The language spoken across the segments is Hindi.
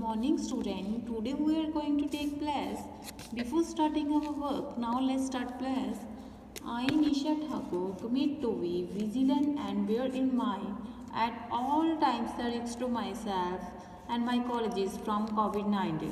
morning student. Today we are going to take class. Before starting our work, now let's start class. I, Nisha Thakur, commit to be vigilant and bear in mind at all times the risks to myself and my colleagues from COVID-19.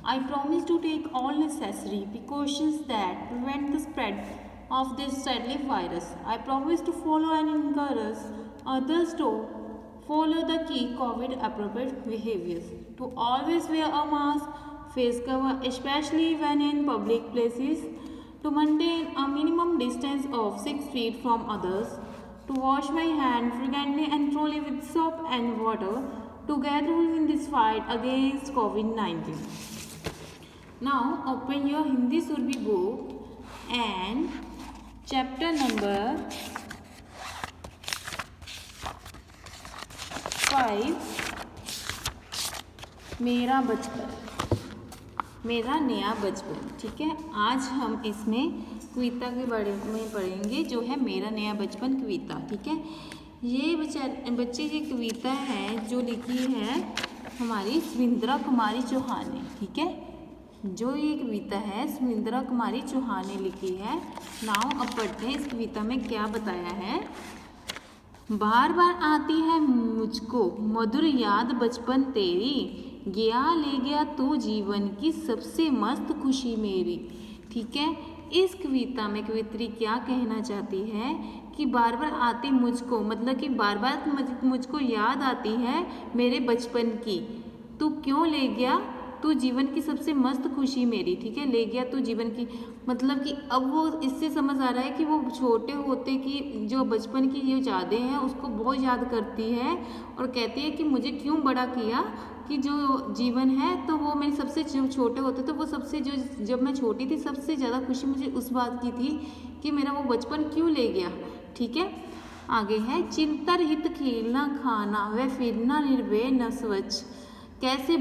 I promise to take all necessary precautions that prevent the spread of this deadly virus. I promise to follow and encourage others to follow the key COVID appropriate behaviors. To always wear a mask, face cover, especially when in public places. To maintain a minimum distance of 6 feet from others. To wash my hands frequently and thoroughly with soap and water. To get rule in this fight against COVID-19. Now open your Hindi Surbi book and chapter number 5 मेरा बचपन, मेरा नया बचपन। ठीक है, आज हम इसमें कविता के बारे में पढ़ेंगे जो है मेरा नया बचपन कविता। ठीक है, ये बच्चे की कविता है जो लिखी है हमारी सुमिंद्रा कुमारी चौहान ने। ठीक है, जो ये कविता है सुमिंद्रा कुमारी चौहान ने लिखी है। नाउ अब पढ़ते हैं इस कविता में क्या बताया है। बार बार आती है मुझको मधुर याद बचपन तेरी, गया ले गया तू जीवन की सबसे मस्त खुशी मेरी। ठीक है, इस कविता में कवित्री क्या कहना चाहती है कि बार बार आती मुझको, मतलब कि बार बार मुझको याद आती है मेरे बचपन की। तू क्यों ले गया तू जीवन की सबसे मस्त खुशी मेरी। ठीक है, ले गया तू जीवन की, मतलब कि अब वो इससे समझ आ रहा है कि वो छोटे होते की जो बचपन की जो यादें हैं उसको बहुत याद करती है और कहती है कि मुझे क्यों बड़ा किया, कि जो जीवन है तो वो मेरे सबसे छोटे होते तो वो सबसे जो जब मैं छोटी थी सबसे ज़्यादा खुशी मुझे उस बात की थी कि मेरा वो बचपन क्यों ले गया। ठीक है, आगे है चिंता रहित खेलना खाना वह फिरना निर्भय न स्वच्छ, कैसे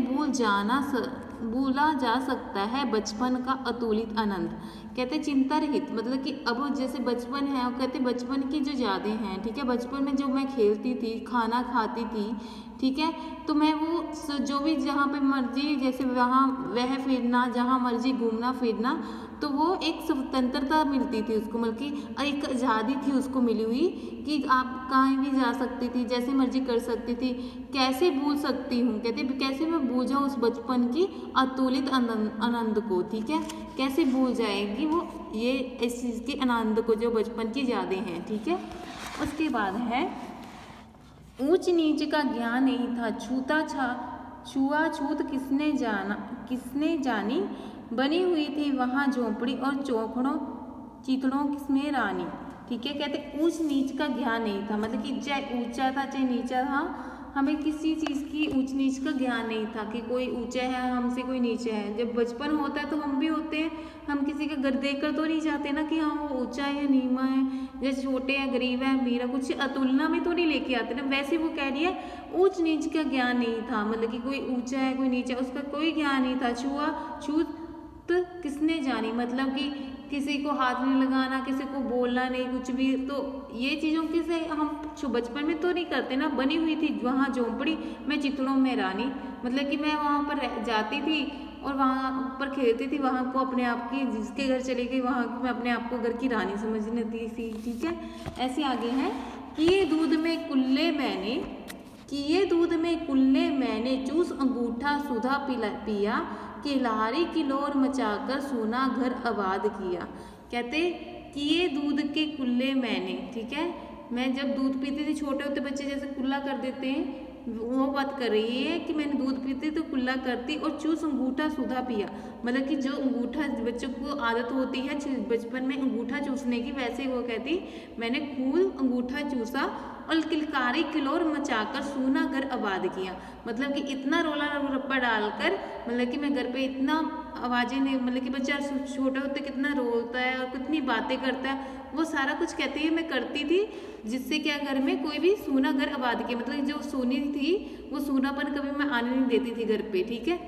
भूला जा सकता है बचपन का अतुलित आनंद। कहते चिंता रहित, मतलब कि अब जैसे बचपन है और कहते बचपन की जो यादें हैं। ठीक है, बचपन में जो मैं खेलती थी खाना खाती थी, ठीक है, तो मैं वो जो भी जहाँ पे मर्जी जैसे वहाँ वह फिरना, जहाँ मर्जी घूमना फिरना, तो वो एक स्वतंत्रता मिलती थी उसको, मतलब कि एक आज़ादी थी उसको मिली हुई कि आप कहीं भी जा सकती थी, जैसे मर्जी कर सकती थी। कैसे भूल सकती हूँ, कहते कैसे मैं भूल जाऊँ उस बचपन की अतुलित आनंद को। ठीक है, कैसे भूल जाएगी वो ये इस चीज़ के आनंद को जो बचपन की यादें हैं। ठीक है, उसके बाद है ऊंच नीच का ज्ञान नहीं था छुआछूत किसने जानी, बनी हुई थी वहाँ झोंपड़ी और चितड़ों किसमें रानी। ठीक है, कहते ऊंच नीच का ज्ञान नहीं था, मतलब कि चाहे ऊंचा था चाहे नीचा था, हमें किसी चीज़ की ऊंच नीच का ज्ञान नहीं था कि कोई ऊंचा है हमसे कोई नीचा है। जब बचपन होता है तो हम भी होते हैं, हम किसी का घर देख कर तो नहीं चाहते ना कि हाँ वो ऊंचा है या नीवा है, जैसे छोटे है गरीब है अमीर है, कुछ तुलना में तो नहीं लेके आते ना। वैसे वो कह रही है ऊंच नीच का ज्ञान नहीं था, मतलब कि कोई ऊंचा है कोई नीचा, उसका कोई ज्ञान नहीं था। छूआछूत किसने जानी, मतलब कि किसी को हाथ नहीं लगाना, किसी को बोलना नहीं, कुछ भी, तो ये चीज़ों के से हम बचपन में तो नहीं करते ना। बनी हुई थी वहाँ झोंपड़ी मैं चितड़ों में रानी, मतलब कि मैं वहाँ पर जाती थी और वहाँ पर खेलती थी, वहाँ को अपने आप की जिसके घर चली गई वहाँ मैं अपने आप को घर की रानी समझने थी। ठीक है, ऐसे आगे है किए दूध में कुल्ले मैंने चूस अंगूठा सुधा पिया, किलारी किलोर मचाकर सोना घर आबाद किया। कहते किए दूध के कुल्ले मैंने, ठीक है, मैं जब दूध पीती थी, छोटे होते बच्चे जैसे कुल्ला कर देते हैं, वो बात कर रही है कि मैंने दूध पीती तो कुल्ला करती और चूस अंगूठा सुधा पिया, मतलब कि जो अंगूठा बच्चों को आदत होती है बचपन में अंगूठा चूसने की, वैसे वो कहती मैंने खूब अंगूठा चूसा और किलकारी किलोर मचाकर सोना घर आबाद किया, मतलब कि इतना रोला रप्पा डालकर, मतलब कि मैं घर पे इतना आवाज़ें नहीं, मतलब कि बच्चा छोटा होते कितना रोता है और कितनी बातें करता है, वो सारा कुछ कहती है मैं करती थी, जिससे क्या घर में कोई भी सोना घर आबाद किया, मतलब जो सोनी थी वो सोनापन कभी मैं आने नहीं देती थी घर पे। ठीक है,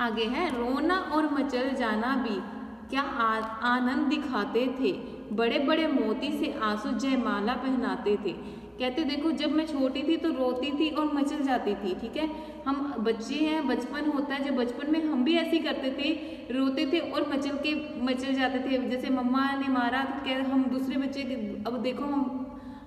आगे है रोना और मचल जाना भी क्या आनंद दिखाते थे, बड़े बड़े मोती से आंसू जयमाला पहनाते थे। कहते देखो जब मैं छोटी थी तो रोती थी और मचल जाती थी, ठीक है। हम बच्चे हैं, बचपन होता है, जब बचपन में हम भी ऐसे ही करते थे, रोते थे और मचल जाते थे। जैसे मम्मा ने मारा तो क्या हम दूसरे बच्चे, अब देखो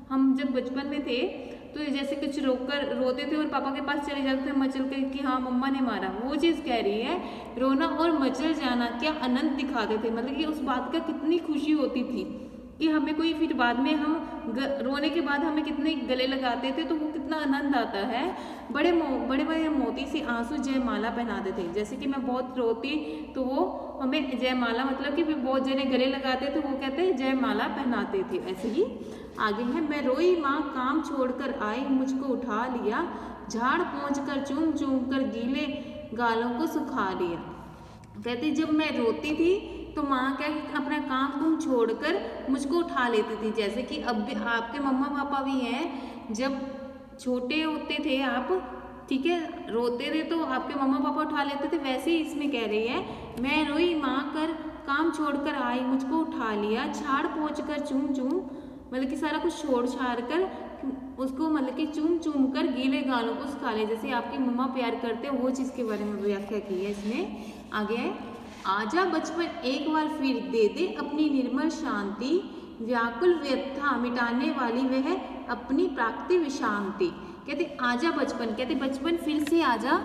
हम जब बचपन में थे तो जैसे कुछ रोककर रोते थे और पापा के पास चले जाते थे मचल के कि हाँ मम्मा ने मारा, वो चीज़ कह रही है। रोना और मचल जाना क्या आनंद दिखाते थे, मतलब कि उस बात का कितनी खुशी होती थी कि हमें कोई, फिर बाद में हम रोने के बाद हमें कितने गले लगाते थे तो वो कितना आनंद आता है। बड़े बड़े मोती से आंसू जयमाला पहनाते थे। जैसे कि मैं बहुत रोती तो वो हमें जयमाला, मतलब कि बहुत जने गले लगाते थे, वो कहते हैं जयमाला पहनाते थे। ऐसे ही आगे है, मैं रोई माँ काम छोड़कर आई, मुझको उठा लिया, झाड़ पोंछ कर चूम चूम कर गीले गालों को सुखा लिया। कहती जब मैं रोती थी तो माँ क्या अपना काम कुम छोड़कर मुझको उठा लेती थी। जैसे कि अब भी आपके मम्मा पापा भी हैं, जब छोटे होते थे आप, ठीक है, रोते थे तो आपके मम्मा पापा उठा लेते थे, वैसे ही इसमें कह रही है, मैं रोई माँ कर काम छोड़कर आई, मुझको उठा लिया, झाड़ पोंछ कर चूम चूम, मतलब कि सारा कुछ छोड़ छाड़ कर उसको, मतलब कि चूम चूम कर गीले गालों को सुखा लिया। जैसे आपकी मम्मा प्यार करते हैं वो चीज़ के बारे में व्याख्या की है इसमें। आगे है, आजा बचपन एक बार फिर दे दे अपनी निर्मल शांति, व्याकुल व्यथा मिटाने वाली वह अपनी प्राकृतिक विश्रांति। कहते आजा बचपन, कहते बचपन फिर से आजा,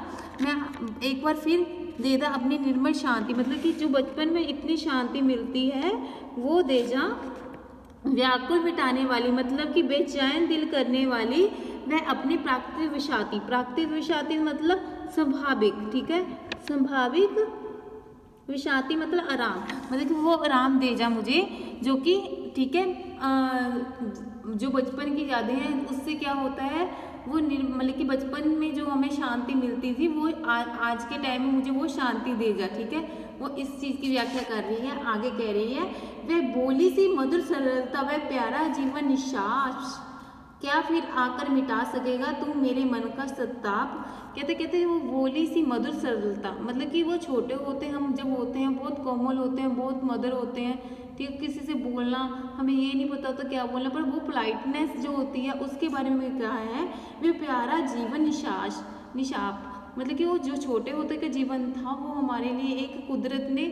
मैं एक बार फिर दे दा अपनी निर्मल शांति, मतलब कि जो बचपन में इतनी शांति मिलती है वो दे जा। व्याकुल मिटाने वाली, मतलब कि बेचैन दिल करने वाली वह अपनी प्राकृतिक विश्रांति। प्राकृतिक विश्रांति मतलब स्वाभाविक, ठीक है, स्वाभाविक विश्रांति मतलब आराम, मतलब कि वो आराम दे जा मुझे, जो कि ठीक है, जो बचपन की यादें हैं उससे क्या होता है, वो मतलब कि बचपन में जो हमें शांति मिलती थी वो आज के टाइम में मुझे वो शांति दे जा, ठीक है। वो इस चीज़ की व्याख्या कर रही है। आगे कह रही है, वह बोली सी मधुर सरलता, वह प्यारा जीवन निश्वास, क्या फिर आकर मिटा सकेगा तू मेरे मन का संताप। कहते वो बोली सी मधुर सरलता, मतलब कि वो छोटे होते हैं, हम जब होते हैं बहुत कोमल होते हैं, बहुत मधुर होते हैं, ठीक है, किसी से बोलना हमें ये नहीं पता होता क्या बोलना, पर वो पोलाइटनेस जो होती है उसके बारे में कहा है, वे प्यारा जीवन निशाप, मतलब कि वो जो छोटे होते का जीवन था वो हमारे लिए एक कुदरत ने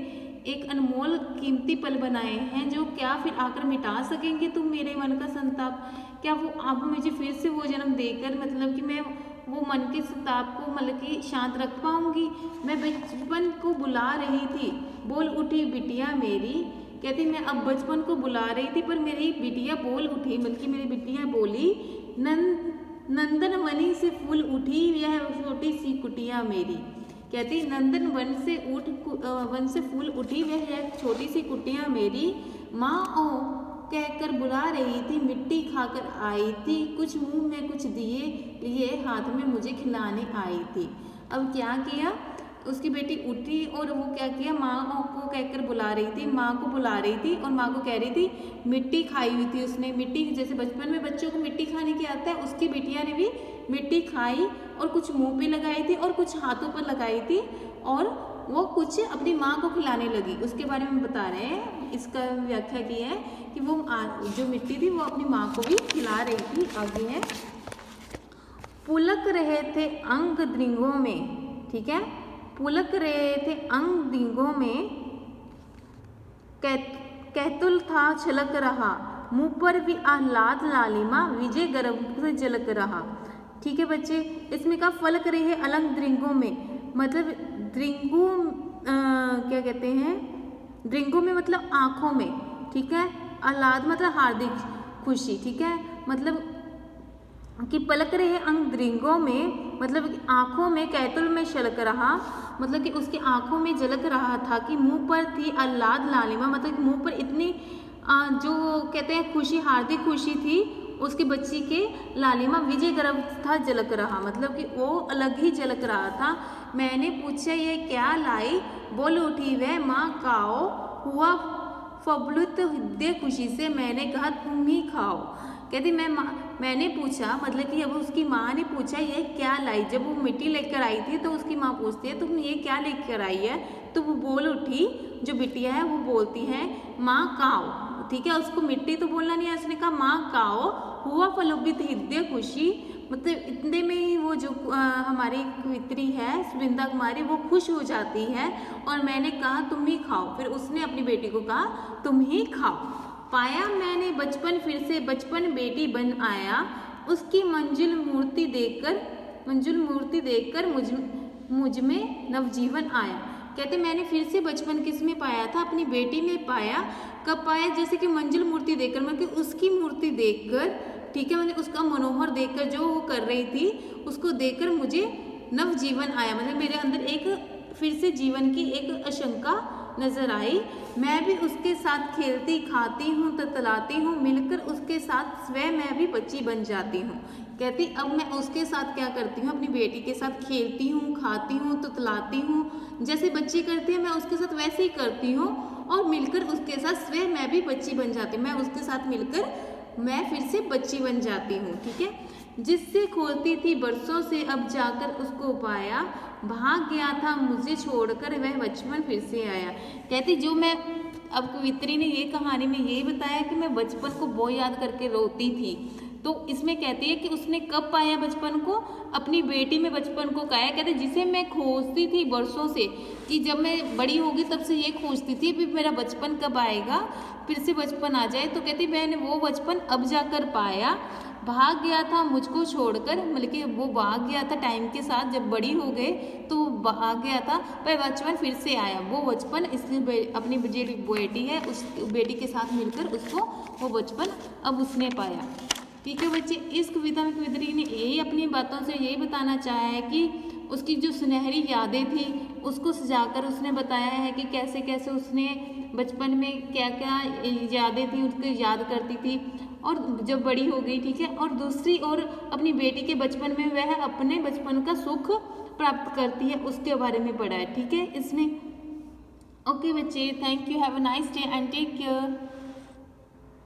एक अनमोल कीमती पल बनाए हैं, जो क्या फिर आकर मिटा सकेंगे तुम मेरे मन का संताप। क्या वो अब मुझे फिर से वो जन्म देकर, मतलब कि मैं वो मन के संताप को, मतलब कि शांत रख पाऊंगी। मैं बचपन को बुला रही थी, बोल उठी बिटिया मेरी, कहती मैं अब बचपन को बुला रही थी पर मेरी बिटिया बोल उठी, मतलब कि मेरी बिटिया बोली, नंदन वनी से फूल उठी यह छोटी सी कुटिया मेरी। कहती नंदन वन से फूल उठी वह एक छोटी सी कुटिया मेरी, माँ ओ कहकर बुला रही थी, मिट्टी खाकर आई थी, कुछ मुंह में कुछ दिए लिए हाथ में मुझे खिलाने आई थी। अब क्या किया, उसकी बेटी उठी और वो क्या किया, माँ को कहकर बुला रही थी, माँ को बुला रही थी और माँ को कह रही थी, मिट्टी खाई हुई थी उसने, मिट्टी जैसे बचपन में बच्चों को मिट्टी खाने की आता है, उसकी बिटिया ने भी मिट्टी खाई और कुछ मुंह पे लगाई थी और कुछ हाथों पर लगाई थी और वो कुछ अपनी माँ को खिलाने लगी। उसके बारे में बता रहे हैं, इसका व्याख्या की है कि वो जो मिट्टी थी वो अपनी माँ को भी खिला रही थी। आगे है, पुलक रहे थे अंग द्रिंगों में, ठीक है, पुलक रहे थे अंग द्रिंगों में, कैतुल था छलक रहा, मुंह पर भी आह्लाद लालिमा, विजय गर्भ से झलक रहा। ठीक है बच्चे, इसमें का फलक रहे अलग द्रिंगों में, मतलब द्रिंगों क्या कहते हैं, द्रिंगों में मतलब आँखों में, ठीक है, आह्लाद मतलब हार्दिक खुशी, ठीक है, मतलब कि पलक रहे अंग द्रिंगों में, मतलब आँखों में, कैतुल में छलक रहा, मतलब कि उसकी आँखों में झलक रहा था, कि मुंह पर थी आह्लाद लालिमा, मतलब कि मुंह पर इतनी जो कहते हैं खुशी, हार्दिक खुशी थी उसकी बच्ची के, लालिमा विजय गर्भ था झलक रहा, मतलब कि वो अलग ही झलक रहा था। मैंने पूछा ये क्या लाई, बोल उठी वह माँ काओ, हुआ फबलुत हृदय खुशी से, मैंने कहा तुम ही खाओ। कहती मैंने पूछा, मतलब कि अब उसकी माँ ने पूछा ये क्या लाई, जब वो मिट्टी लेकर आई थी तो उसकी माँ पूछती है तुम ये क्या लेकर आई है, तो वो बोल उठी, जो बिटिया है वो बोलती है माँ काओ, ठीक है, उसको मिट्टी तो बोलना नहीं है, उसने कहा माँ काओ, हुआ फलोभित हृदय खुशी, मतलब इतने में ही वो जो हमारी कवित्री है सुरिंदा कुमारी वो खुश हो जाती है और मैंने कहा तुम ही खाओ। फिर उसने अपनी बेटी को कहा तुम ही खाओ। पाया मैंने बचपन फिर से बचपन बेटी बन आया, उसकी मंजुल मूर्ति देखकर मुझ में नवजीवन आया। कहते मैंने फिर से बचपन किस में पाया था, अपनी बेटी में पाया। कब पाया, जैसे कि मंजुल मूर्ति देखकर, मतलब उसकी मूर्ति देखकर, ठीक है, मतलब उसका मनोहर देखकर, जो वो कर रही थी उसको देखकर मुझे नवजीवन आया, मतलब मेरे अंदर एक फिर से जीवन की एक आशंका नजर आई। मैं भी उसके साथ खेलती खाती हूँ ततलाती हूँ, मिलकर उसके साथ स्वयं मैं भी बच्ची बन जाती हूँ। कहती अब मैं उसके साथ क्या करती हूँ, अपनी बेटी के साथ खेलती हूँ, खाती हूँ, ततलाती हूँ, जैसे बच्चे करते हैं मैं उसके साथ वैसे ही करती हूँ और मिलकर उसके साथ स्वयं मैं भी बच्ची बन जाती हूँ। मैं उसके साथ मिलकर मैं फिर से बच्ची बन जाती हूँ। ठीक है, जिससे खोलती थी बरसों से अब जाकर उसको पाया, भाग गया था मुझे छोड़कर वह बचपन फिर से आया। कहती जो मैं, अब कवित्री ने ये कहानी में यही बताया कि मैं बचपन को बहुत याद करके रोती थी, तो इसमें कहती है कि उसने कब पाया बचपन को, अपनी बेटी में बचपन को पाया। कहते जिसे मैं खोजती थी बरसों से, कि जब मैं बड़ी होगी तब से ये खोजती थी भी मेरा बचपन कब आएगा, फिर से बचपन आ जाए। तो कहती मैंने वो बचपन अब जाकर पाया, भाग गया था मुझको छोड़कर, मतलब कि वो भाग गया था टाइम के साथ, जब बड़ी हो गए तो भाग गया था, पर बचपन फिर से आया। वो बचपन इसलिए अपनी जो बेटी है उस बेटी के साथ मिलकर उसको वो बचपन अब उसने पाया। ठीक है बच्चे, इस कविता में कवित्री ने यही अपनी बातों से यही बताना चाहा है कि उसकी जो सुनहरी यादें थी उसको सजाकर उसने बताया है कि कैसे कैसे उसने बचपन में क्या क्या यादें थी उसको याद करती थी और जब बड़ी हो गई। ठीक है, और दूसरी और अपनी बेटी के बचपन में वह अपने बचपन का सुख प्राप्त करती है, उसके बारे में पढ़ा है। ठीक है इसमें। ओके बच्चे, thank you, have a nice day and take care.